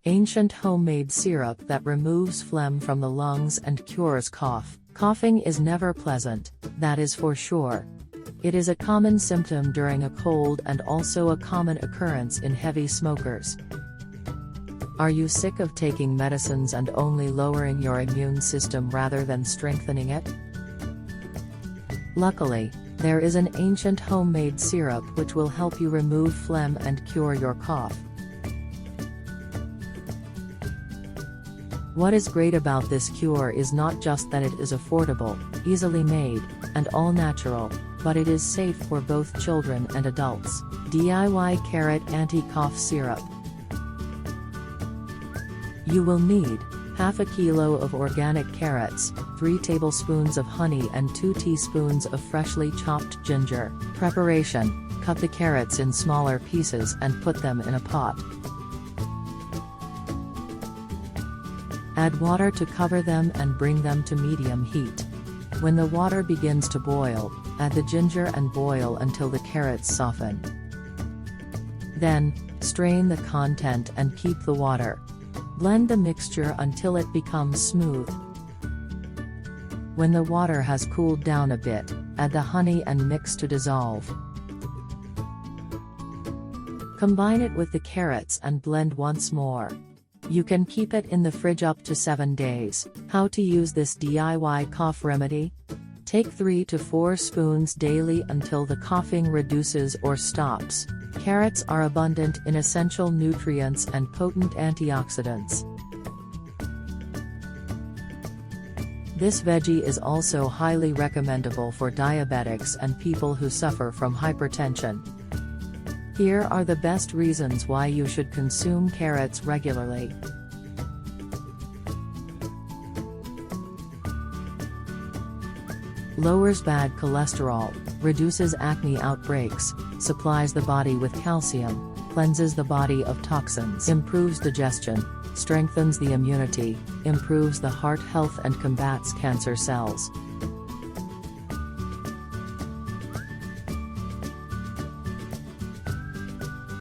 Ancient homemade syrup that removes phlegm from the lungs and cures cough. Coughing is never pleasant, that is for sure. It is a common symptom during a cold and also a common occurrence in heavy smokers. Are you sick of taking medicines and only lowering your immune system rather than strengthening it? Luckily, there is an ancient homemade syrup which will help you remove phlegm and cure your cough. What is great about this cure is not just that it is affordable, easily made, and all natural, but it is safe for both children and adults. DIY Carrot Anti-Cough Syrup. You will need half a kilo of organic carrots, 3 tablespoons of honey and 2 teaspoons of freshly chopped ginger. Preparation: cut the carrots in smaller pieces and put them in a pot. Add water to cover them and bring them to medium heat. When the water begins to boil, add the ginger and boil until the carrots soften. Then, strain the content and keep the water. Blend the mixture until it becomes smooth. When the water has cooled down a bit, add the honey and mix to dissolve. Combine it with the carrots and blend once more. You can keep it in the fridge up to 7 days. How to use this DIY cough remedy? Take 3 to 4 spoons daily until the coughing reduces or stops. Carrots are abundant in essential nutrients and potent antioxidants. This veggie is also highly recommendable for diabetics and people who suffer from hypertension. Here are the best reasons why you should consume carrots regularly. Lowers bad cholesterol, reduces acne outbreaks, supplies the body with calcium, cleanses the body of toxins, improves digestion, strengthens the immunity, improves the heart health and combats cancer cells.